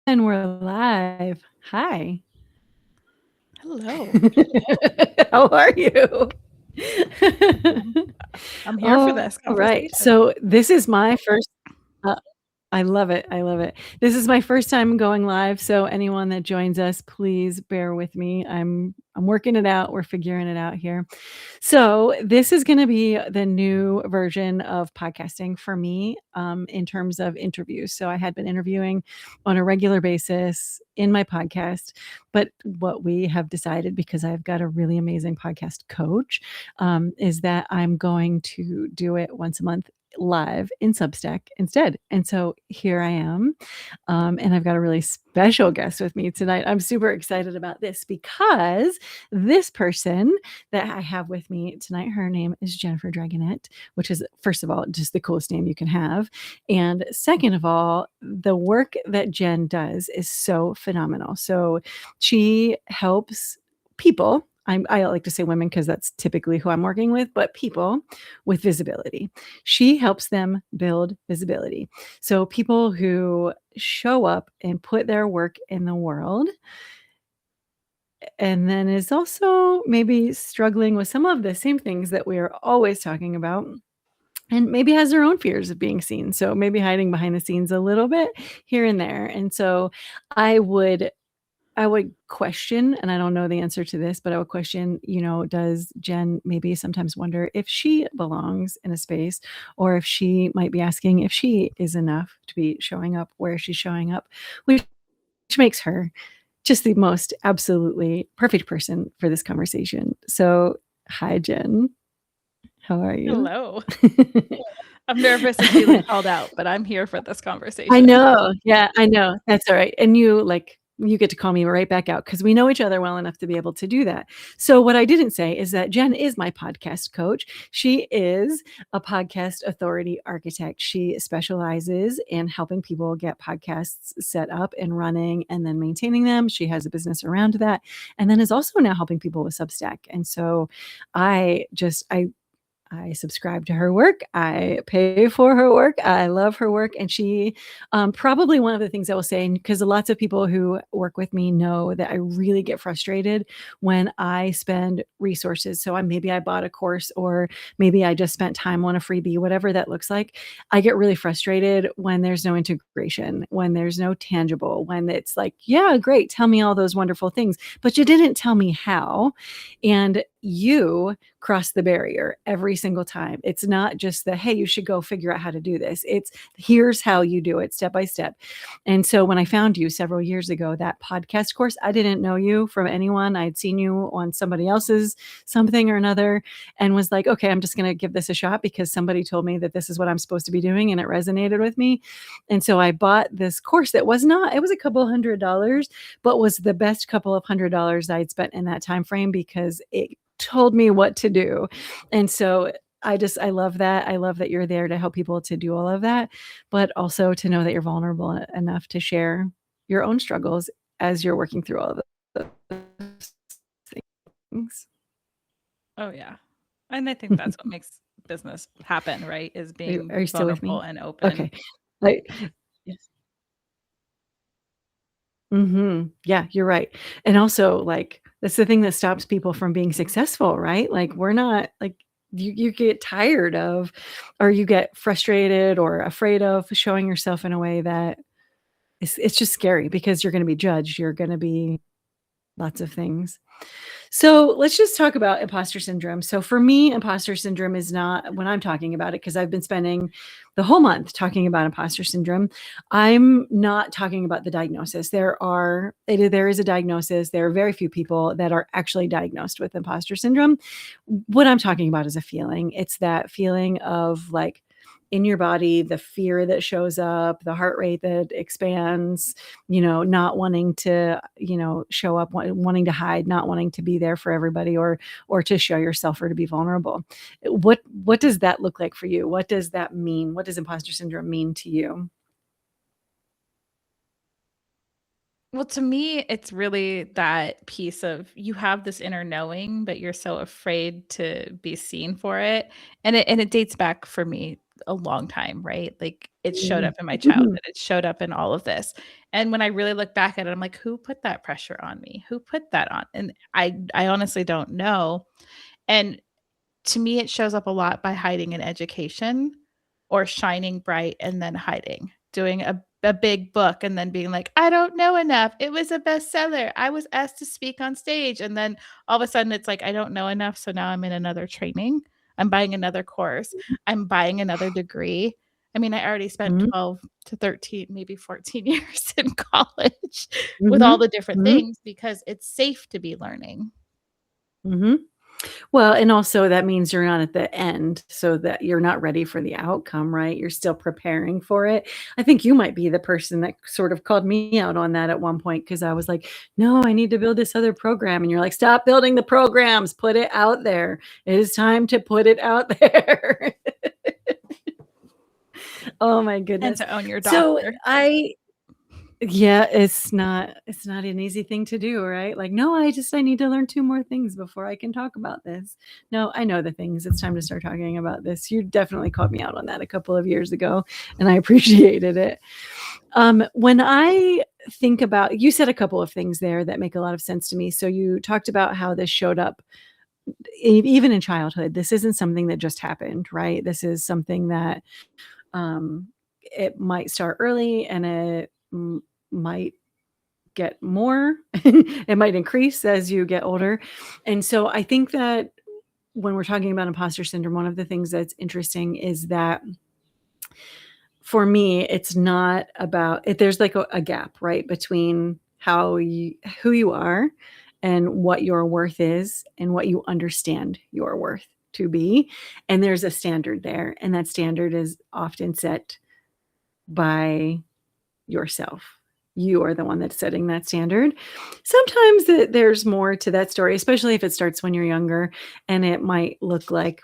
And we're live. Hi. Hello. How are you? I'm here for All this right. conversation. So this is my first uh, I love it. I love it. This is my first time going live, so anyone that joins us, please bear with me. I'm working it out. We're figuring it out here. So this is going to be the new version of podcasting for me in terms of interviews. So I had been interviewing on a regular basis in my podcast, but what we have decided, because I've got a really amazing podcast coach, is that I'm going to do it once a month live in Substack instead. And so here I am. And I've got a really special guest with me tonight. I'm super excited about this because this person that I have with me tonight, her name is Jennifer Dragonette, which is, first of all, just the coolest name you can have. And second of all, the work that Jen does is so phenomenal. So she helps people. I like to say women because that's typically who I'm working with, but people with visibility. She helps them build visibility. So people who show up and put their work in the world and then is also maybe struggling with some of the same things that we are always talking about and maybe has their own fears of being seen. So maybe hiding behind the scenes a little bit here and there. And so I would question, and I don't know the answer to this, but I would question, does Jen maybe sometimes wonder if she belongs in a space, or if she might be asking if she is enough to be showing up where she's showing up, which makes her just the most absolutely perfect person for this conversation. So, hi, Jen. How are you? Hello. I'm nervous and feeling called out, but I'm here for this I conversation. know. Yeah, I know. That's all right. And you get to call me right back out because we know each other well enough to be able to do that. So what I didn't say is that Jen is my podcast coach. She is a podcast authority architect. She specializes in helping people get podcasts set up and running and then maintaining them. She has a business around that, and then is also now helping people with Substack. And so I subscribe to her work. I pay for her work. I love her work. And she, probably one of the things I will say, because lots of people who work with me know that I really get frustrated when I spend resources. So maybe I bought a course, or maybe I just spent time on a freebie, whatever that looks like. I get really frustrated when there's no integration, when there's no tangible, when it's like, yeah, great, tell me all those wonderful things, but you didn't tell me how. And you cross the barrier every single time. It's not just the, hey, you should go figure out how to do this. It's here's how you do it step by step. And so when I found you several years ago, that podcast course, I didn't know you from anyone. I'd seen you on somebody else's something or another and was like, okay, I'm just going to give this a shot because somebody told me that this is what I'm supposed to be doing and it resonated with me. And so I bought this course that was it was a couple $100, but was the best couple of $100 I'd spent in that time frame because it told me what to do. And so I love that. I love that you're there to help people to do all of that, but also to know that you're vulnerable enough to share your own struggles as you're working through all of those things. Oh, yeah. And I think that's what makes business happen, right? Is being Are you still with vulnerable me? and open. Okay. Like, yes. Yeah, you're right. And also, like, that's the thing that stops people from being successful, right? Like, we're not like you get tired of, or you get frustrated or afraid of showing yourself in a way that it's just scary because you're going to be judged. You're going to be lots of things. So let's just talk about imposter syndrome. So for me, imposter syndrome is not when I'm talking about it, because I've been spending the whole month talking about imposter syndrome. I'm not talking about the diagnosis. There is a diagnosis. There are very few people that are actually diagnosed with imposter syndrome. What I'm talking about is a feeling. It's that feeling of like, in your body, the fear that shows up, the heart rate that expands, not wanting to, show up, wanting to hide, not wanting to be there for everybody, or to show yourself, or to be vulnerable. What does that look like for you? What does that mean? What does imposter syndrome mean to you? Well, to me, it's really that piece of you have this inner knowing, but you're so afraid to be seen for it. And it dates back for me a long time, right? Like it showed up in my Mhm. childhood. It showed up in all of this. And when I really look back at it, I'm like, who put that pressure on me? Who put that on? And I honestly don't know. And to me, it shows up a lot by hiding in education or shining bright and then hiding, doing a big book and then being like, I don't know enough. It was a bestseller. I was asked to speak on stage. And then all of a sudden it's like, I don't know enough. So now I'm in another training. I'm buying another course. I'm buying another degree. I mean, I already spent Mhm. 12 to 13, maybe 14 years in college with all Mhm. the different Mhm. things because it's safe to be learning. Mhm. Well, and also that means you're not at the end, so that you're not ready for the outcome, right? You're still preparing for it. I think you might be the person that sort of called me out on that at one point because I was like, "No, I need to build this other program." And you're like, "Stop building the programs, put it out there. It is time to put it out there." Oh my And goodness. to own your So doctor. I Yeah, it's not an easy thing to do, right? Like, "No, I need to learn 2 more things before I can talk about this." No, I know the things. It's time to start talking about this. You definitely called me out on that a couple of years ago, and I appreciated it. When I think about you said a couple of things there that make a lot of sense to me. So you talked about how this showed up even in childhood. This isn't something that just happened, right? This is something that, um, it might start early and it might get more. It might increase as you get older. And so I think that when we're talking about imposter syndrome, one of the things that's interesting is that for me, it's not about it, there's like a gap, right, between who you are and what your worth is and what you understand your worth to be. And there's a standard there. And that standard is often set by yourself. You are the one that's setting that standard. Sometimes there's more to that story, especially if it starts when you're younger and it might look like,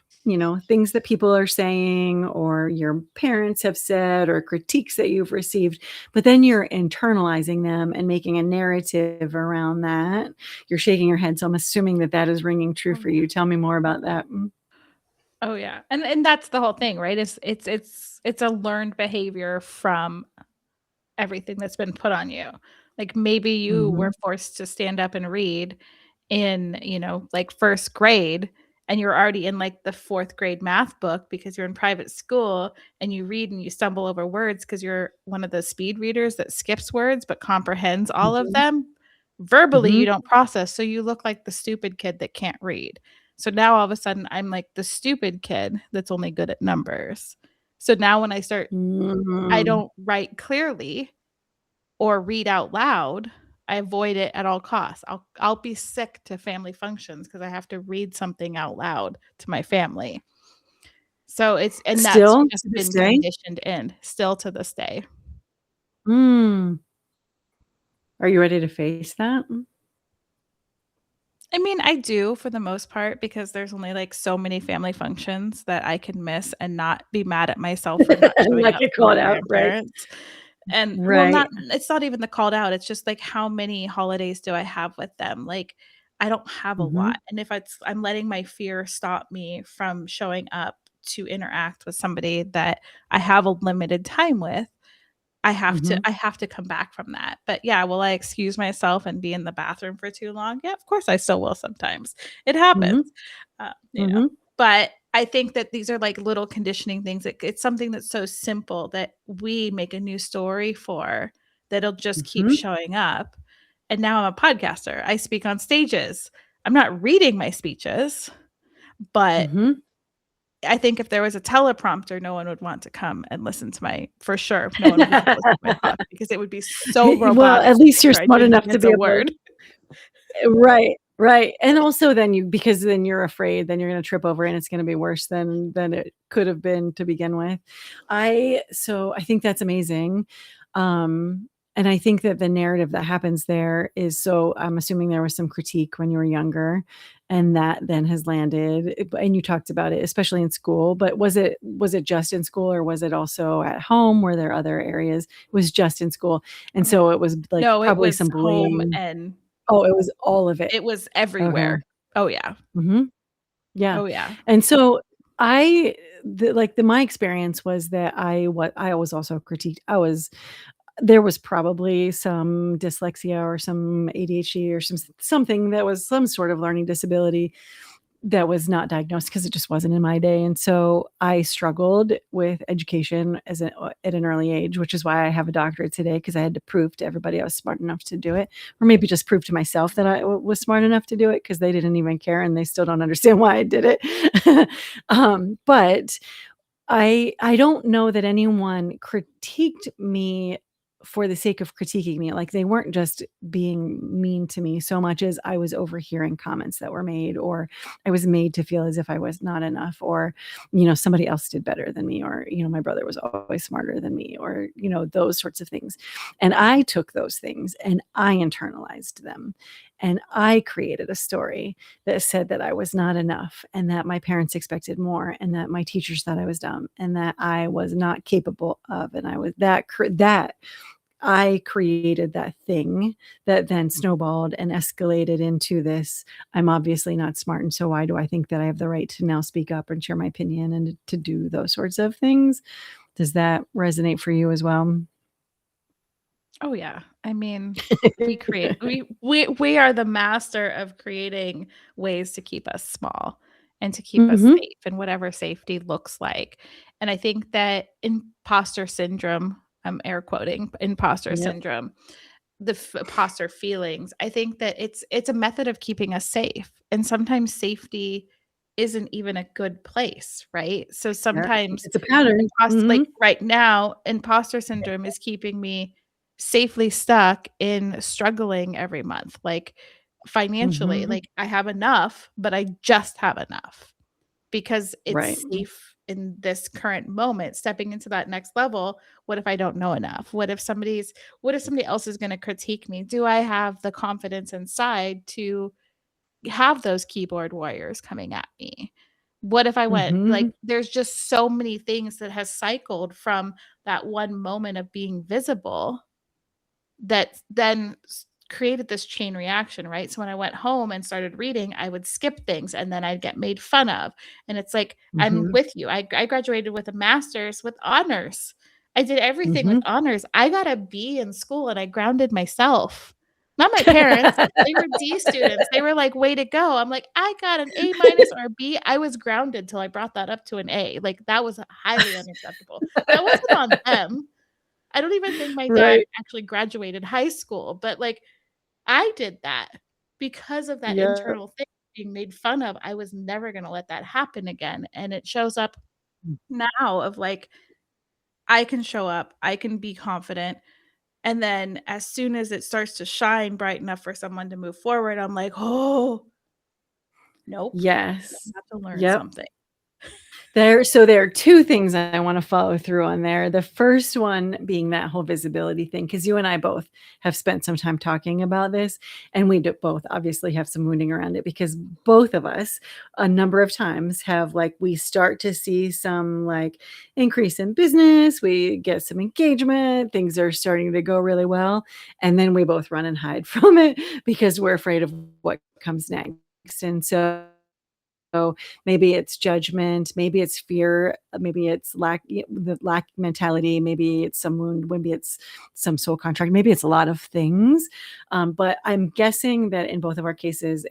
things that people are saying or your parents have said or critiques that you've received, but then you're internalizing them and making a narrative around that. You're shaking your head, so I'm assuming that that is ringing true Oh, for yeah. you. Tell me more about that. Mm. Oh, yeah. And that's the whole thing, right? It's a learned behavior from everything that's been put on you. Like, maybe you were Mhm. forced to stand up and read in, like, 1st grade, and you're already in, like, the 4th grade math book because you're in private school, and you read and you stumble over words because 'cause you're one of the speed readers that skips words but comprehends all of Mhm. them. Verbally, you Mhm. don't process, so you look like the stupid kid that can't read. So now all of a sudden, I'm like the stupid kid that's only good at numbers. So now when I Mhm. don't write clearly or read out loud, I avoid it at all costs. I'll be sick to family functions because I have to read something out loud to my family. So and that's Still just to this been day? conditioned in, still to this day. Mm. Are you ready to face that? I mean, I do for the most part because there's only, like, so many family functions that I can miss and not be mad at myself for not And showing not up get for my called out, right? grandparents. And well, Right. not it's not even the called out, it's just, like, how many holidays do I have with them? Like, I don't have a lot, Mhm. and if I'm letting my fear stop me from showing up to interact with somebody that I have a limited time with, Mhm. I have to come back from that. But yeah, will I excuse myself and be in the bathroom for too long? Yeah, of course I still will sometimes. It happens. Mhm. Uh, you know, Mhm. but I think that these are like little conditioning things. It's something that's so simple that we make a new story for that'll just keep Mhm. showing up. And now I'm a podcaster. I speak on stages. I'm not reading my speeches, but Mhm. I think if there was a teleprompter, no one would want to come and listen to for sure, no one would want to listen to my talk because it would be so Well, robotic at least you're where I smart didn't enough to miss be a able to. word. Right, right, and also then because then you're afraid, then you're gonna trip over and it's gonna be worse than it could have been to begin with. I think that's amazing, and I think that the narrative that happens there is so I'm assuming there was some critique when you were younger, and that then has landed, and you talked about it, especially in school, but was it just in school or was it also at home? Were there other areas? It was just in school, and Oh, so it was, like, no, it probably was some home bullying. and Oh, it was all of it. it was Okay. everywhere. Oh, yeah. Mhm. Yeah. Oh, yeah. And so I my experience was that I was also critiqued. There was probably some dyslexia or some ADHD or something that was some sort of learning disability that was not diagnosed because it just wasn't in my day. And so I struggled with education at an early age, which is why I have a doctorate today, because I had to prove to everybody I was smart enough to do it, or maybe just prove to myself that I was smart enough to do it, because they didn't even care and they still don't understand why I did it. But I don't know that anyone critiqued me for the sake of critiquing me. Like, they weren't just being mean to me so much as I was overhearing comments that were made, or I was made to feel as if I was not enough, or, somebody else did better than me, or, my brother was always smarter than me, or, those sorts of things. And I took those things and I internalized them. And I created a story that said that I was not enough, and that my parents expected more, and that my teachers thought I was dumb, and that I was not capable of, and I was that I created that thing that then snowballed and escalated into this. I'm obviously not smart, and so why do I think that I have the right to now speak up and share my opinion and to do those sorts of things? Does that resonate for you as well? Oh yeah. I mean, we are the master of creating ways to keep us small and to keep us Mhm. safe, and whatever safety looks like. And I think that imposter syndrome, I'm air quoting imposter Yep. syndrome, imposter feelings, I think that it's a method of keeping us safe. And sometimes safety isn't even a good place, right? So Yeah. sometimes It's a pattern. like Mhm. right now, imposter syndrome is keeping me safely stuck in struggling every month, like financially. Mhm. Like I have enough, but I just have enough because Right. it's safe in this current moment. Stepping into that next level, what if I don't know enough? What if somebody else is going to critique me? Do I have the confidence inside to have those keyboard warriors coming at me? What if I went like, Mhm. there's just so many things that has cycled from that one moment of being visible that then created this chain reaction, right? So when I went home and started reading, I would skip things and then I'd get made fun of. And it's like, I'm Mhm. with you. I graduated with a master's with honors. I did everything with Mhm. honors. I got a B in school and I grounded myself. Not my parents. They were D students. They were like, way to go. I'm like, I got an A minus or a B. I was grounded till I brought that up to an A. Like that was highly unacceptable. That wasn't on them. I don't even think my dad Right. actually graduated high school, but, like, I did that because of that Yeah. internal thing being made fun of. I was never gonna let that happen again, and it shows up now of, like, I can show up, I can be confident, and then as soon as it starts to shine bright enough for someone to move forward, I'm like, "Oh, nope, I Yes. have to learn Yep. something." There are 2 things I wanna follow through on there. The first one being that whole visibility thing, because you and I both have spent some time talking about this, and we both obviously have some wounding around it, because both of us, a number of times, have, like, we start to see some, like, increase in business, we get some engagement, things are starting to go really well, and then we both run and hide from it because we're afraid of what comes next. And so maybe it's judgment, maybe it's fear, maybe it's the lack mentality, maybe it's some wound, maybe it's some soul contract, maybe it's a lot of things. But I'm guessing that in both of our cases,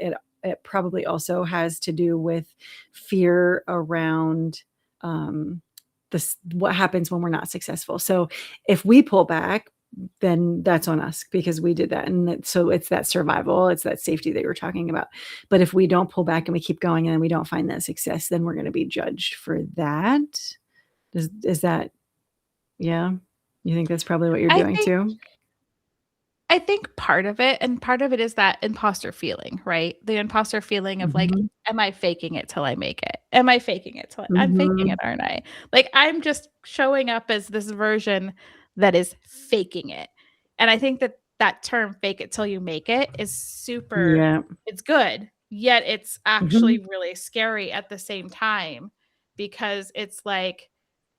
it probably also has to do with fear around um, this, what happens when we're not successful. So if we pull back, then that's on us because we did that. And so it's that survival, it's that safety that you're talking about. But if we don't pull back and we keep going and we don't find that success, then we're going to be judged for that. Is that, yeah? You think that's probably what you're I doing think too? I think part of it, and part of it is that imposter feeling, right? The imposter feeling of like, Mhm. am I faking it till I make it? Am I faking it till I'm faking it, Mhm. aren't I? Like I'm just showing up as this version that is faking it. And I think that that term fake it till you make it is super, Yeah. it's good, yet it's actually Mhm. really scary at the same time because it's like,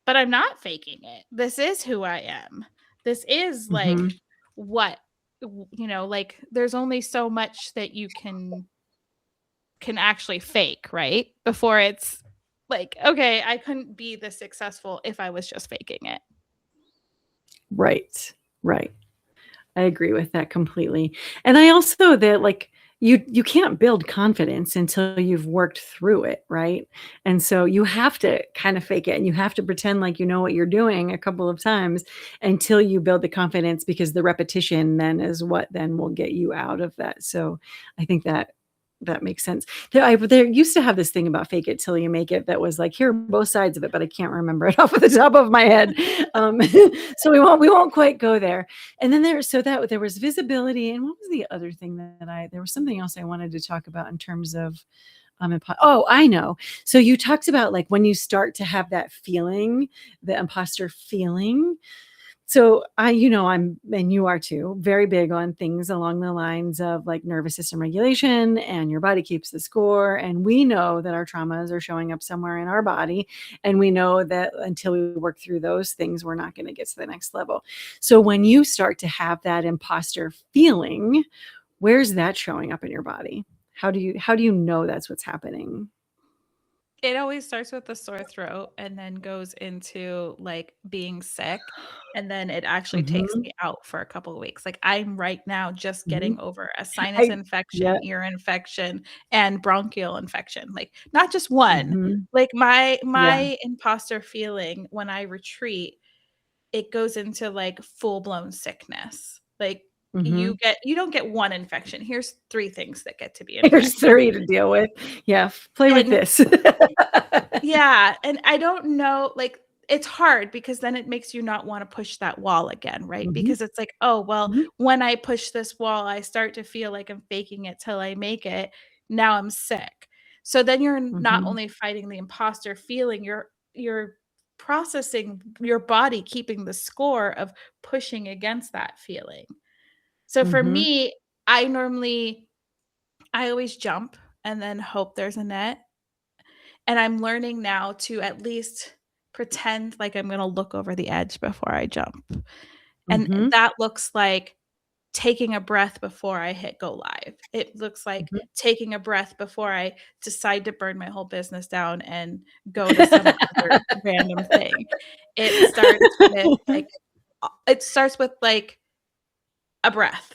but I'm not faking it. This is who I am. This is like Mhm. what like there's only so much that you can actually fake, right? Before it's Like, okay, I couldn't be this successful if I was just faking it. Right. Right. I agree with that completely. And I also that like you can't build confidence until you've worked through it, right? And so you have to kind of fake it and you have to pretend like you know what you're doing a couple of times until you build the confidence because the repetition then is what then will get you out of that. So I think that makes sense. There used to have this thing about fake it till you make it that was like, here are both sides of it, but I can't remember it off of the top of my head. Um, so we won't quite go there. And then there was visibility. And what was the other thing there was something else I wanted to talk about in terms of, oh, I know. So you talked about like when you start to have that feeling, the imposter feeling. So I'm, and you are too, very big on things along the lines of like nervous system regulation and your body keeps the score. And we know that our traumas are showing up somewhere in our body. And we know that until we work through those things, we're not going to get to the next level. So when you start to have that imposter feeling, where's that showing up in your body? How do you know that's what's happening? It always starts with the sore throat and then goes into, like, being sick, and then it actually takes Mhm. me out for a couple of weeks. Like, I'm right now just Mhm. getting over a sinus I Yeah. infection, ear infection, and bronchial infection. Like, not just one. Mhm. Like, my Yeah. my imposter feeling when I retreat, it goes into, like, full-blown sickness. Like, Mhm. you don't get 1 infection. Here's 3 things that get to be Here's infected. 3 to deal with. Yeah, play with And this. yeah, and I don't know, like, it's hard because then it makes you not wanna push that wall again, right? Mhm. Because it's like, "Oh, well, Mhm. when I push this wall, I start to feel like I'm faking it till I make it. Now I'm sick." So then you're not Mhm. only fighting the imposter feeling, you're processing your body keeping the score of pushing against that feeling. So for Mhm. me, I always jump and then hope there's a net. And I'm learning now to at least pretend like I'm gonna look over the edge before I jump. And Mhm. that looks like taking a breath before I hit go live. It looks like Mhm. taking a breath before I decide to burn my whole business down and go to some other random thing. It starts with, like, a breath,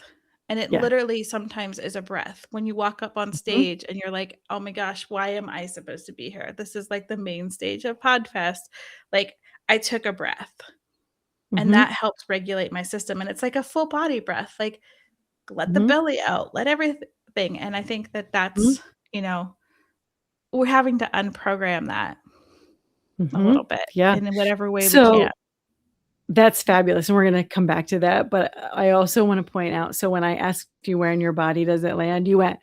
and it Yeah. literally sometimes is a breath. When you walk up on Mhm. stage and you're like, "Oh my gosh, why am I supposed to be here? This is, like, the main stage of Podfest." Like, I took a breath, and Mhm. that helps regulate my system, and it's like a full body breath, like, let the Mhm. belly out, let everything, and I think that Mhm. that's, we're having to unprogram that a little Mhm. bit Yeah. in whatever way we can. So that's fabulous, and we're gonna come back to that, but I also wanna point out, so when I asked you where in your body does it land, you went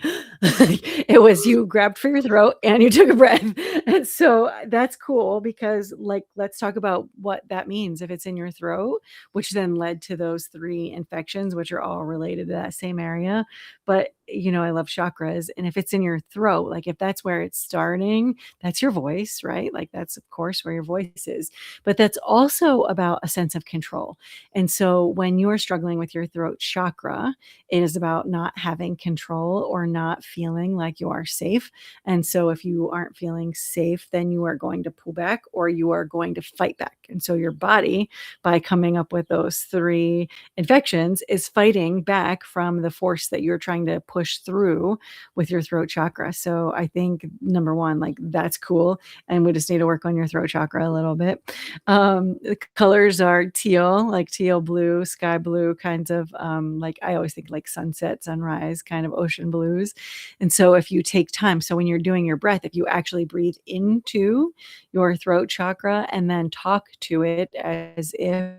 it was you grabbed for your throat and you took a breath, and so that's cool because, like, let's talk about what that means if it's in your throat, which then led to those 3 infections, which are all related to that same area, but, I love chakras, and if it's in your throat, like, if that's where it's starting, that's your voice, right? Like, that's, of course, where your voice is. But that's also about a sense of control. And so when you're struggling with your throat chakra, it is about not having control or not feeling like you are safe. And so if you aren't feeling safe, then you are going to pull back or you are going to fight back. And so your body, by coming up with those 3 infections, is fighting back from the force that you're trying to push through with your throat chakra. So I think number 1, like that's cool. And we just need to work on your throat chakra a little bit. The colors are teal, like teal blue, sky blue kinds of, like I always think like sunset, sunrise, kind of ocean blues. And so if you take time, so when you're doing your breath, if you actually breathe into your throat chakra and then talk to it as if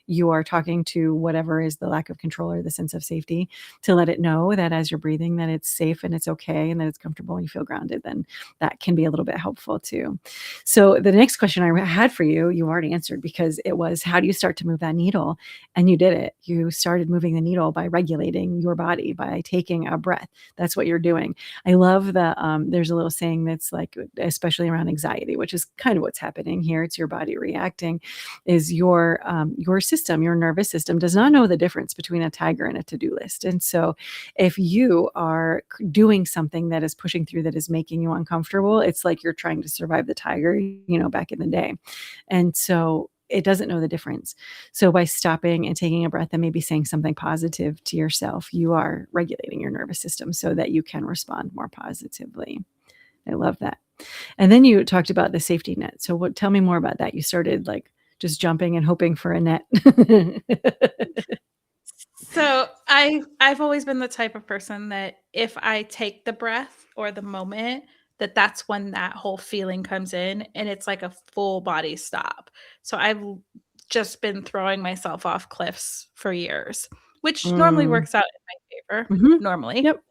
you are talking to whatever is the lack of control or the sense of safety, to let it know that as you're breathing that it's safe and it's okay and that it's comfortable and you feel grounded, then that can be a little bit helpful too. So the next question I had for you, you already answered because it was, how do you start to move that needle? And you did it. You started moving the needle by regulating your body, by taking a breath. That's what you're doing. I love there's a little saying that's like, especially around anxiety, which is kind of what's happening here. It's your body reacting, is your system system, your nervous system does not know the difference between a tiger and a to-do list. And so if you are doing something that is pushing through, that is making you uncomfortable, it's like you're trying to survive the tiger, back in the day. And so it doesn't know the difference. So by stopping and taking a breath and maybe saying something positive to yourself, you are regulating your nervous system so that you can respond more positively. I love that. And then you talked about the safety net. So tell me more about that. You started like just jumping and hoping for a net. So I've always been the type of person that if I take the breath or the moment, that's when that whole feeling comes in, and it's like a full body stop. So I've just been throwing myself off cliffs for years, which normally Mm. works out in my favor. Mhm. Normally, Yep. I'm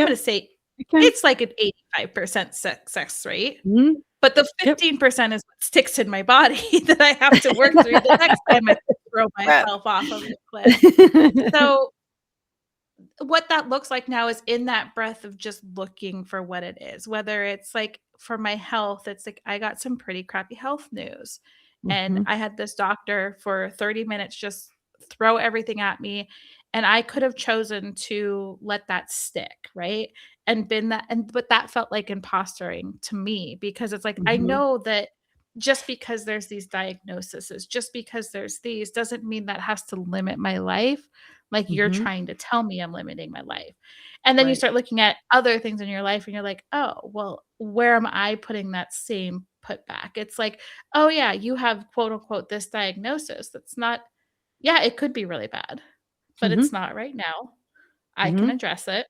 Yep. going to say Okay. it's like an 85% success rate. Mhm. But the Yep. 15% is what sticks in my body that I have to work through the next time I throw myself off of the cliff. So what that looks like now is in that breath of just looking for what it is, whether it's like for my health, it's like I got some pretty crappy health news. And Mhm. I had this doctor for 30 minutes just throw everything at me. And I could have chosen to let that stick, right? And been that, but that felt like impostering to me because it's like I Mhm. know that just because there's these diagnoses, just because there's these doesn't mean that has to limit my life like you're Mhm. trying to tell me I'm limiting my life. And then you Right. start looking at other things in your life and you're like, "Oh, well, where am I putting that same put back?" It's like, "Oh yeah, you have quote unquote this diagnosis." That's not yeah, it could be really bad, but Mhm. it's not right now. I can Mhm. address it.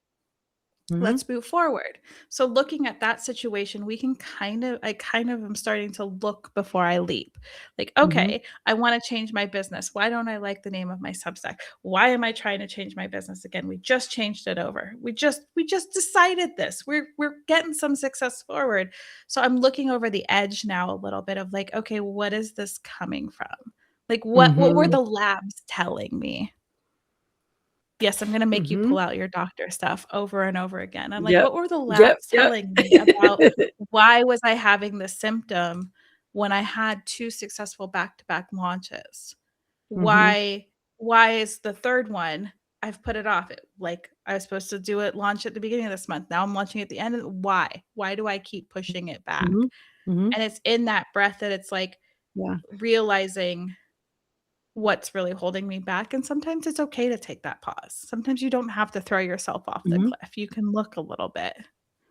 Mhm. Let's move forward. So looking at that situation, we can I kind of am starting to look before I leap. Like, Mhm. okay, I want to change my business. Why don't I like the name of my Substack? Why am I trying to change my business again? We just changed it over. We just decided this. We're getting some success forward. So I'm looking over the edge now a little bit of like, okay, what is this coming from? Like what were Mhm. the labs telling me? Yes, I'm gonna make you pull Mhm. out your doctor stuff over and over again. I'm like, Yep. "What were the Yep. labs Yep. telling me about why was I having this symptom when I had 2 successful back-to-back launches? Mhm. Why is the 3rd one I've put it off? Like, I was supposed to do it launch at the beginning of this month. Now I'm launching at the end of why? Why do I keep pushing it back?" Mhm. Mhm. And it's in that breath that it's like Yeah. realizing what's really holding me back, and sometimes it's okay to take that pause. Sometimes you don't have to throw yourself off the Mhm. cliff. You can look a little bit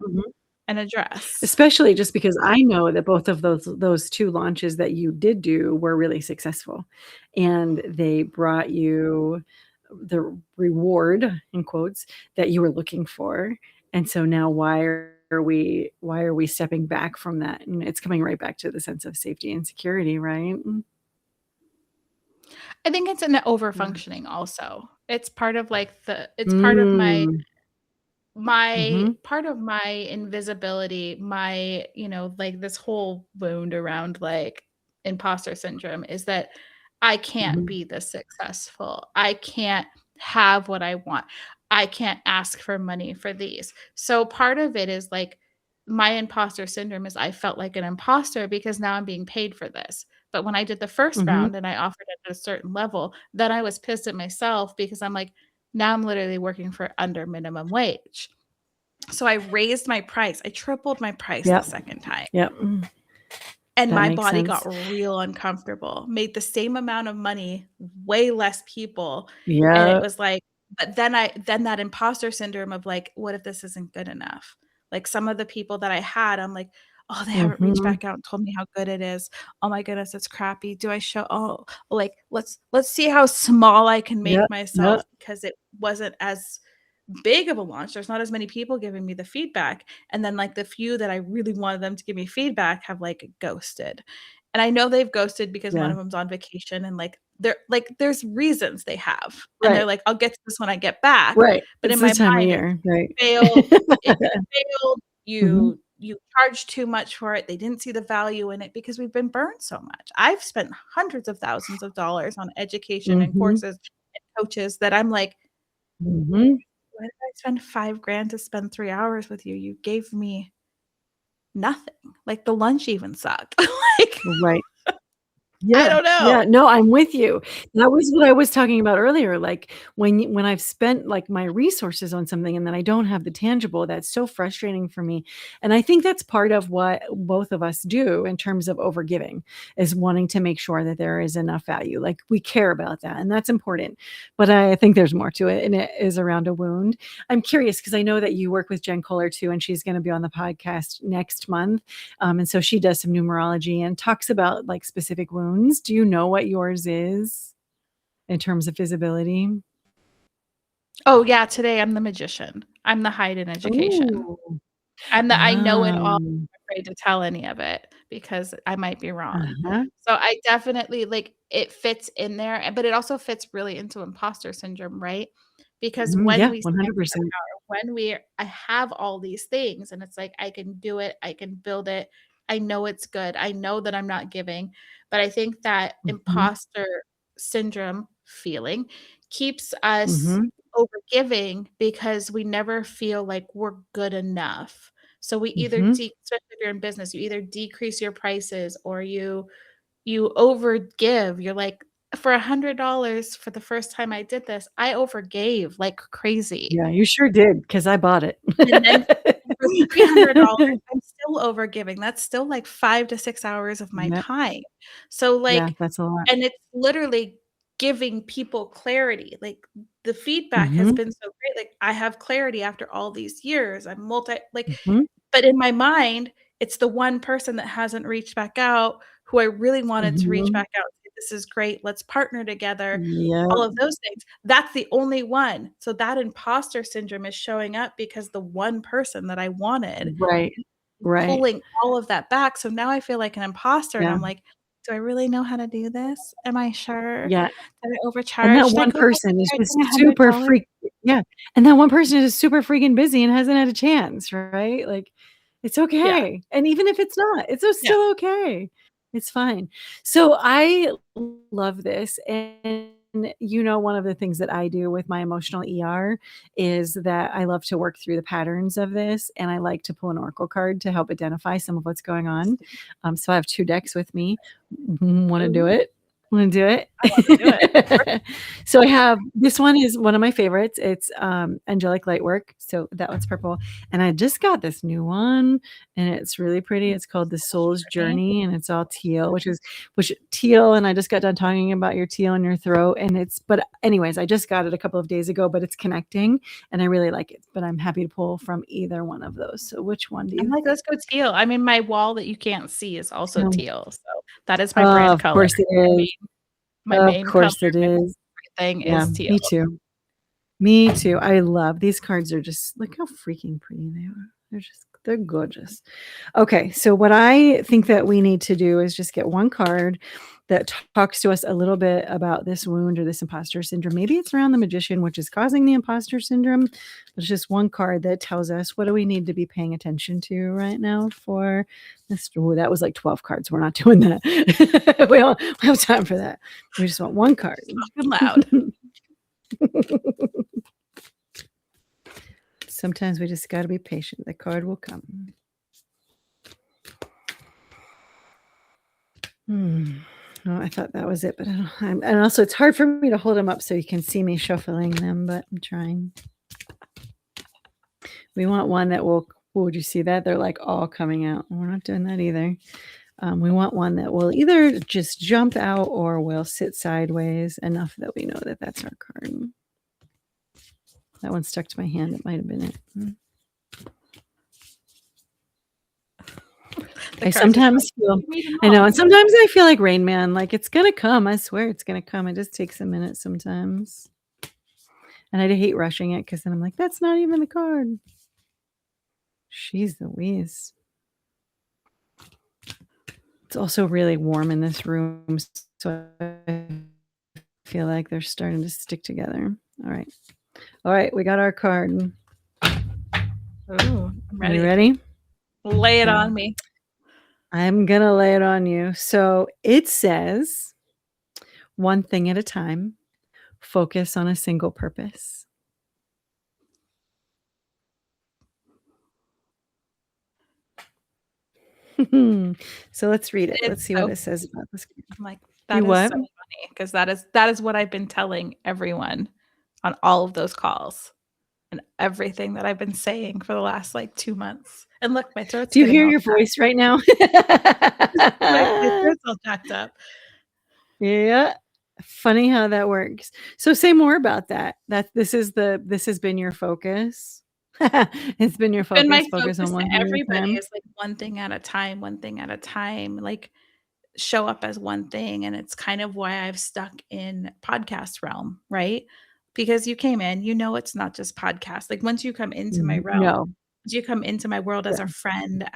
Mhm. and address. Especially just because I know that both of those 2 launches that you did do were really successful, and they brought you the "reward," in quotes, that you were looking for, and so now why are we stepping back from that? And it's coming right back to the sense of safety and security, right? I think it's an Yeah. over-functioning also. It's part of, like, the it's part of Mm. Mhm. part of my invisibility, my, like, this whole wound around, like, imposter syndrome is that I can't Mhm. be this successful. I can't have what I want. I can't ask for money for these. So part of it is, like, my imposter syndrome is I felt like an imposter because now I'm being paid for this. But when I did the first Mhm. round and I offered it at a certain level, then I was pissed at myself because I'm like, now I'm literally working for under minimum wage. So I raised my price. I tripled my price the Yep. second time, Yep. and That my makes body got sense. real uncomfortable. Made the same amount of money, way less people, and it Yep. was like but then that imposter syndrome of like, "What if this isn't good enough?" Like, some of the people that I had, I'm like, "Oh, they haven't reached Mhm. back out and told me how good it is. Oh my goodness, it's crappy. Do I show like, let's see how small I can make Yep. myself Yep. because it wasn't as big of a launch. There's not as many people giving me the feedback. And then like the few that I really wanted them to give me feedback have like ghosted. And I know they've ghosted because one Yeah. of them's on vacation and there's reasons they have. And they're Right. like, I'll get to this when I get back. Right. But It's in my this time of mind, it's year, right? failed. You failed. Mhm. You charged too much for it. They didn't see the value in it because we've been burned so much. I've spent hundreds of thousands of dollars on education and Mhm. courses and coaches that I'm like, Mhm. why did I spend 5 grand to spend 3 hours with you? You gave me nothing. Like, the lunch even sucked. Like Right. I Yeah, don't know. yeah, no, I'm with you. That was what I was talking about earlier, like, when I've spent, like, my resources on something and then I don't have the tangible, that's so frustrating for me, and I think that's part of what both of us do in terms of overgiving, is wanting to make sure that there is enough value, like, we care about that, and that's important, but I think there's more to it, and it is around a wound. I'm curious because I know that you work with Jen Kohler too, and she's gonna be on the podcast next month, and so she does some numerology and talks about like specific wounds. Do you know what yours is in terms of visibility? Oh, yeah, today I'm the magician. I'm the hide in education. Ooh. I know it all, Um, I'm afraid to tell any of it because I might be wrong. uh-huh. So I definitely like, it fits in there, but it also fits really into imposter syndrome, right? Because Mhm, when yeah, we stand in 100%. our power, when I have all these things and it's like, I can do it, I can build it, I know it's good, I know that I'm not giving, but I think that Mhm, imposter syndrome feeling keeps us mhm, overgiving because we never feel like we're good enough. So we either mhm, especially if you're in business, you either decrease your prices or you overgive. You're like, "For $100 for the first time I did this, I overgave like crazy." yeah, you sure did because I bought it. And then for $300, I'm still overgiving. That's still like 5 to 6 hours of my Yep, time. So, yeah, like, that's a lot. and it's literally giving people clarity. Like, the feedback has Mhm, been so great. Like, I have clarity after all these years. I'm multi like, mhm, but in my mind, it's the one person that hasn't reached back out who I really wanted to reach mhm. back out, say, "This is great, let's partner together," all Yep, of those things. That's the only one. So that imposter syndrome is showing up because the one person that I wanted right, is right, pulling all of that back. So now I feel like an imposter and yeah, I'm like, "Do I really know how to do this? Am I sure? yeah. Did I And that overcharge? Did I one go back person and is start just doing super $100?" freak yeah, and that one person is super freaking busy and hasn't had a chance, right? Like, it's Yeah, okay, and even if it's not, it's yeah. still okay. It's fine. So, I love this, and, one of the things that I do with my emotional ER is that I love to work through the patterns of this, and I like to pull an oracle card to help identify some of what's going on. So I have 2 decks with me. Wanna do Ooh, it? Wanna do I wanna do it. it? So I have this one is one of my favorites. It's, Angelic Lightwork, so that one's purple, and I just got this new one, and it's really pretty. It's called The Soul's Soul's Journey. Journey, and it's all teal, which teal, and I just got done talking about your teal in your throat, and but anyways, I just got it a couple of days ago, but it's connecting, and I really like it, but I'm happy to pull from either one of those. So which one do I'm you like, think? "Let's go teal." I mean, my wall that you can't see is also Um, teal, so that is my brand of color. course it My is. main my Of main color, course it my is. thing Yeah, is teal. me too. Me too. I love these cards are just look how freaking pretty they are. They're gorgeous. Okay, so what I think that we need to do is just get one card that talks to us a little bit about this wound or this imposter syndrome. Maybe it's around the magician, which is causing the imposter syndrome. There's just one card that tells us what do we need to be paying attention to right now for this. Oh, that was like 12 cards. We're not doing that. We don't have time for that. We just want one card. Talking loud. Sometimes we just got to be patient. The card will come. Hmm. Oh, I thought that was it, but I don't, and also it's hard for me to hold them up so you can see me shuffling them, but I'm trying. We want one that will, would you see that? They're like all coming out. We're not doing that either. We want one that will either just jump out or will sit sideways enough that we know that that's our card. That one stuck to my hand. It might have been it. The I cards are sometimes telling feel, me, "Read 'em I know, all." and sometimes I feel like Rain Man, like it's gonna come. I swear it's gonna come. It just takes a minute sometimes. And I hate rushing it because then I'm like, that's not even the card. She's Louise. It's also really warm in this room, so I feel like they're starting to stick together. All right. All right, we got our card. Ooh, I'm Are you ready. ready? Lay it Okay. on me. I'm gonna lay it on you. So it says, one thing at a time, focus on a single purpose. So let's read it. It's Let's see what so it says about this. I'm like, You That is what? so funny because that is what I've been telling everyone on all of those calls and everything that I've been saying for the last, like, 2 months. And look, my throat's Do you getting hear all your jacked. voice right now? My throat's all jacked up. Yeah. Funny how that works. So say more about that. This has been your focus. It's been your It's been my focus focus on to one thing at a everybody time. is, like, one thing at a time, like, show up as one thing, and it's kind of why I've stuck in podcast realm, right? Because you came in, you know it's not just podcast, like, once you come into my Mhm. realm, No. once you come into my world as a Yeah. friend,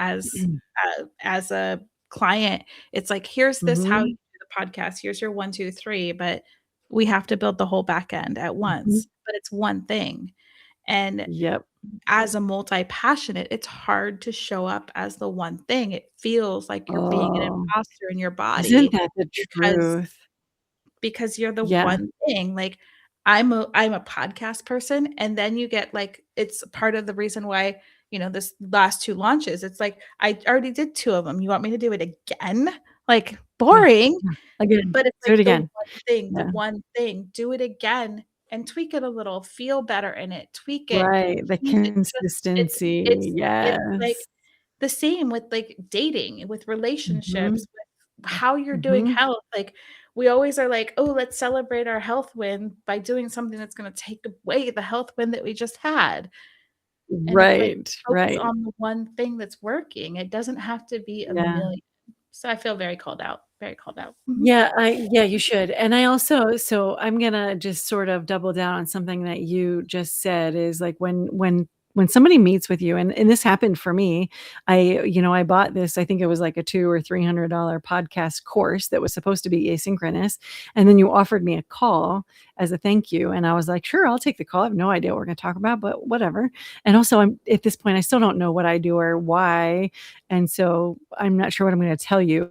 as a client, it's like, "Here's this how you Mhm. do the podcast, here's your 1, 2, 3, but we have to build the whole back end at Mhm. once, but it's one thing." And Yep. as a multi-passionate, it's hard to show up as the one thing. It feels like you're being an Oh, imposter in your isn't body that the because truth? you're the Yeah. one thing. Like, I'm a podcast person, and then you get, like, it's part of the reason why, this last 2 launches, it's like, I already did 2 of them. You want me to do it again? Like, Yeah. boring. Yeah. Again. But it's Do like it again. the Yeah. one thing, do it again and tweak it a little, feel better in it, tweak it, Right. The change it, just consistency. it's like Yes. the same with, like, dating, with relationships, Mhm. with how you're doing Mhm. health, like, we always are like, "Oh, let's celebrate our health win by doing something that's gonna take away the health win that we just had," and it's like, Right. focus Right. on the one thing that's working, it doesn't have to be a Yeah. million. So I feel very called out, very called out. Mhm. Yeah, you should. And I also so I'm gonna just sort of double down on something that you just said is like when somebody meets with you, and this happened for me, I bought this, I think it was like a 2 or $300 podcast course that was supposed to be asynchronous, and then you offered me a call as a thank you, and I was like, "Sure, I'll take the call. I have no idea what we're gonna talk about, but whatever." And also, I'm at this point, I still don't know what I do or why, and so I'm not sure what I'm gonna tell you.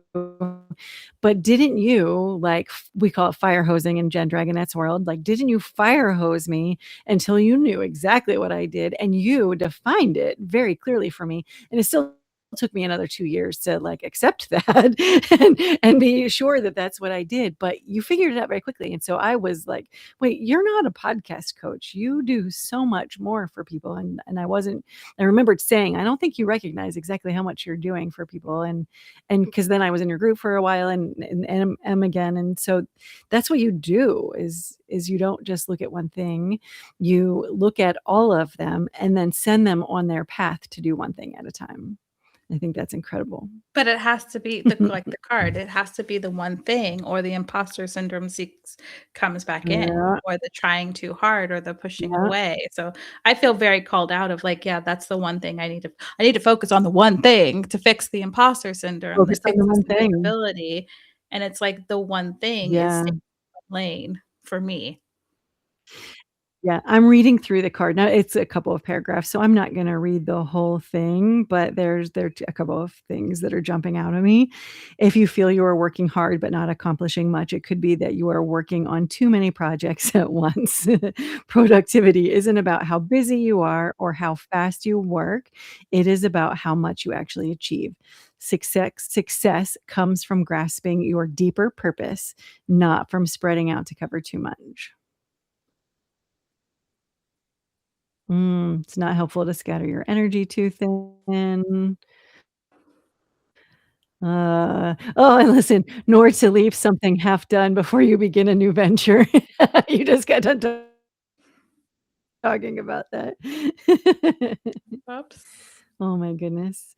But didn't you, like, we call it fire hosing in Jen Dragonette's world, like, didn't you fire hose me until you knew exactly what I did, and you defined it very clearly for me, and it still took me another 2 years to, like, accept that and be sure that that's what I did, but you figured it out very quickly, and so I was like, "Wait, you're not a podcast coach. You do so much more for people," and I remembered saying, "I don't think you recognize exactly how much you're doing for people," and because then I was in your group for a while and am again, and so that's what you do is you don't just look at one thing, you look at all of them and then send them on their path to do one thing at a time. I think that's incredible. But it has to be the card, it has to be the one thing or the imposter syndrome comes back in, Yeah, or the trying too hard or the pushing yeah, away, so I feel very called out of, like, yeah, that's the one thing I need to focus on the one thing to fix the imposter syndrome focus that on the fixes one the thing. visibility, and it's like the one thing is Yeah. staying in lane for me. Yeah, I'm reading through the card. Now it's a couple of paragraphs, so I'm not gonna read the whole thing, but there are a couple of things that are jumping out at me. If you feel you are working hard but not accomplishing much, it could be that you are working on too many projects at once. Productivity isn't about how busy you are or how fast you work. It is about how much you actually achieve. Success comes from grasping your deeper purpose, not from spreading out to cover too much. It's not helpful to scatter your energy too thin. Oh, and listen, nor to leave something half done before you begin a new venture. You just got done talking about that. Oops. Oh my goodness.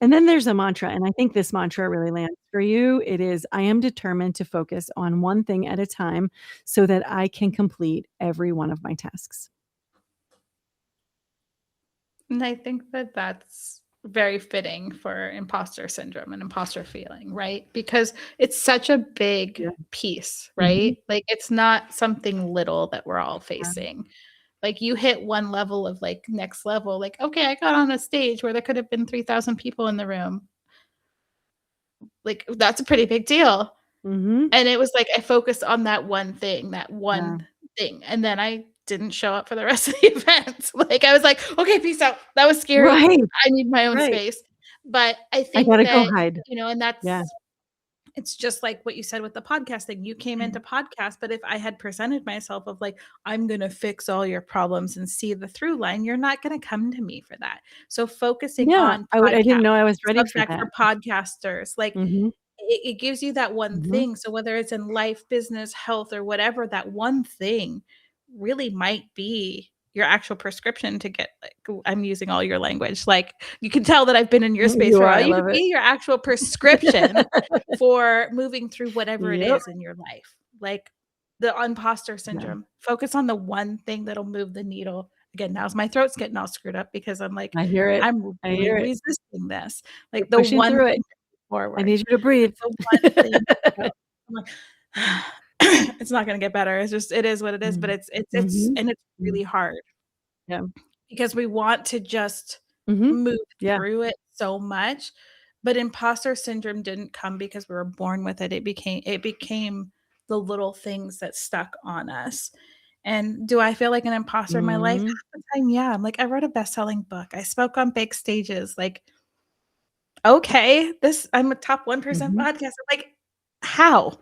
And then there's a mantra, and I think this mantra really lands for you. It is, "I am determined to focus on one thing at a time so that I can complete every one of my tasks." And I think that that's very fitting for imposter syndrome and imposter feeling, right? Because it's such a big Yeah. piece, Mhm. right? Like, it's not something little that we're all Yeah. facing. Like, you hit one level of, like, next level, like, okay, I got on a stage where there could have been 3,000 people in the room. Like, that's a pretty big deal. Mhm. And it was like I focused on that Yeah. one thing, and then I didn't show up for the rest of the event. Like, I was like, "Okay, peace out. That was scary. Right, I need my own right. space." But I I think gotta go that, hide. and Yeah. It's just like what you said with the podcast thing. You came into podcast, but if I had presented myself of like, I'm going to fix all your problems and see the through line, you're not going to come to me for that. So focusing Yeah, on I podcast, didn't know I was ready for Substack that. for podcasters, like Mhm, it gives you that one mhm. thing. So whether it's in life, business, health, or whatever, that one thing really might be your actual prescription to get like I'm using all your language. Like you can tell that I've been in your space You for a are, while. I You love could it. be your actual prescription for moving through whatever it Yep. is in your life. Like the imposter Yeah, syndrome. Focus on the one thing that'll move the needle. Again, now's my throat's getting all screwed up because I'm like, I hear it. I'm I really hear it. resisting this. You're Like the pushing one through it. thing I forward. need you to breathe. Like the one thing, you know, I'm like, it's not gonna get better. It's just it is what it is, but Mm. it's Mhm. and it's Mm. really hard Yeah. because we want to just Mhm. move Yeah. through it so much, but imposter syndrome didn't come because we were born with it. It became the little things that stuck on us. And do I feel like an imposter in my life? Mhm. Half the time, yeah. I'm like, I wrote a best-selling book. I spoke on big stages. Like, okay, this I'm a top 1% Mhm. podcaster. Like, how?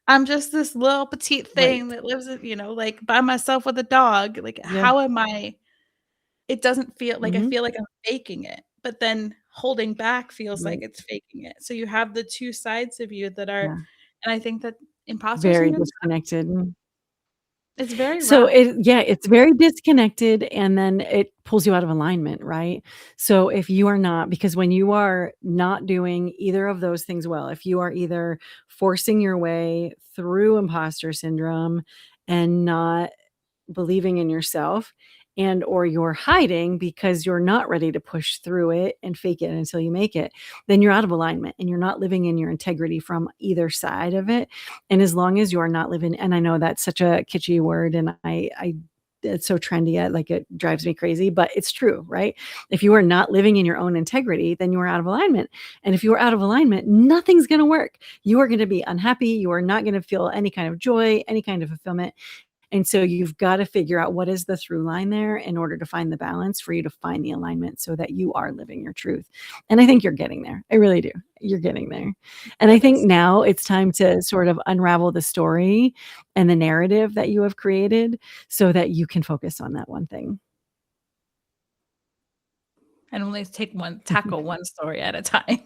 I'm just this little petite Right. thing that lives, like by myself with a dog. Like, Yeah. how am I? It doesn't feel like I Mhm. feel like I'm faking it, but then holding back feels like Right. it's faking it. So you have the 2 sides of you that are, Yeah. and I think that imposter Very syndrome disconnected. is very So rough. it's very disconnected and then it pulls you out of alignment, right? So if you are not because when you are not doing either of those things well, if you are either forcing your way through imposter syndrome and not believing in yourself and or you're hiding because you're not ready to push through it and fake it until you make it, then you're out of alignment and you're not living in your integrity from either side of it. And as long as you're not living, and I know that's such a kitschy word and I it's so trendy, like it drives me crazy, but it's true, right? If you are not living in your own integrity, then you are out of alignment. And if you are out of alignment, nothing's going to work. You are going to be unhappy. You are not going to feel any kind of joy, any kind of fulfillment. And so you've got to figure out what is the through line there in order to find the balance for you to find the alignment so that you are living your truth. And I think you're getting there. I really do. You're getting there. And I That think is now it's time to sort of unravel the story and the narrative that you have created so that you can focus on that one thing. and only tackle one story at a time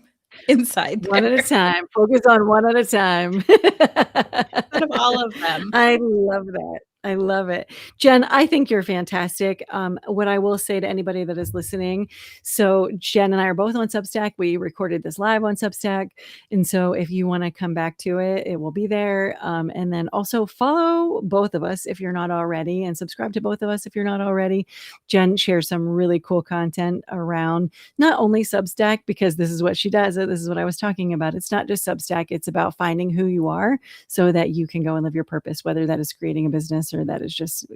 inside One at a there time. Focus on one at a time. instead of all of them. I love that. I love it. Jen, I think you're fantastic. What I will say to anybody that is listening, so Jen and I are both on Substack. We recorded this live on Substack. And so if you want to come back to it, it will be there. And then also follow both of us if you're not already and subscribe to both of us if you're not already. Jen shares some really cool content around not only Substack, because this is what she does. This is what I was talking about. It's not just Substack. It's about finding who you are so that you can go and live your purpose, whether that is creating a business or that is just,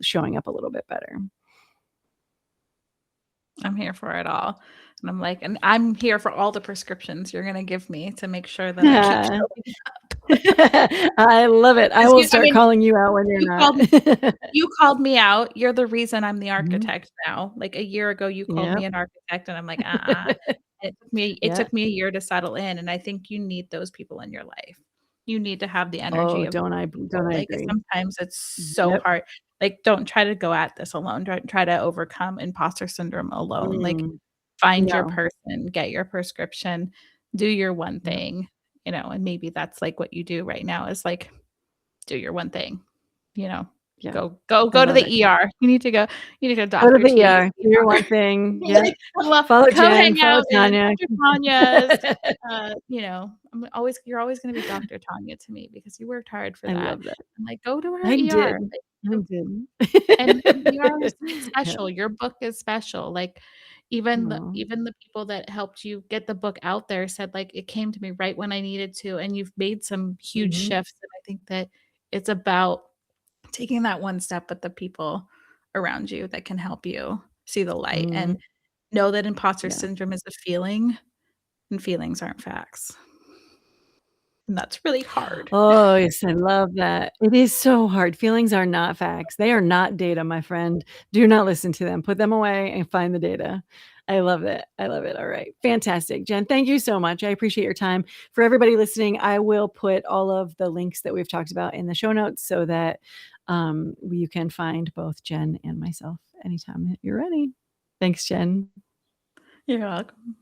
showing up a little bit better. I'm here for it all. And I'm like, and I'm here for all the prescriptions you're gonna give me to make sure that I keep Yeah. showing I love it. I 'cause will I start mean, calling you out when you're you not. called you called me out. You're the reason I'm the Mhm. architect now. Like a year ago, you called Yep. me an architect, and I'm like, uh-uh. It Yeah. took me a year to settle in, and I think you need those people in your life. You need to have the energy Oh, of don't people. I Like, agree? sometimes it's so Yep. hard. Like, don't try to go at this alone. Don't try to overcome imposter syndrome alone. Like, Mm. find your No. person, get your prescription, do your one Yep. thing, and maybe that's, like, what you do right now is, like, do your one thing, you know? Yeah. I Go to love it. the ER. You need to go to Go to Doctor the T's ER. Do your ER. one thing. Yep. Like, well, Follow come Jen, hang follow out in Tanya. Dr. Tanya's, you're always gonna be Dr. Tanya to me because you worked hard for I that. love that. I'm like, "Go to our I ER." did. Like, I go did. and ER is Yeah. special. Your book is special. Like, even the Aw. even the people that helped you get the book out there said, like, "It came to me right when I needed to," and you've made some huge Mhm. shifts, and I think that it's about taking that one step with the people around you that can help you see the light Mhm. and know that imposter Yeah. syndrome is a feeling and feelings aren't facts. And that's really hard. Oh, yes, I love that. It is so hard. Feelings are not facts. They are not data, my friend. Do not listen to them. Put them away and find the data. I love it. I love it. All right. Fantastic. Jen, thank you so much. I appreciate your time. For everybody listening, I will put all of the links that we've talked about in the show notes so that you can find both Jen and myself anytime that you're ready. Thanks, Jen. You're welcome.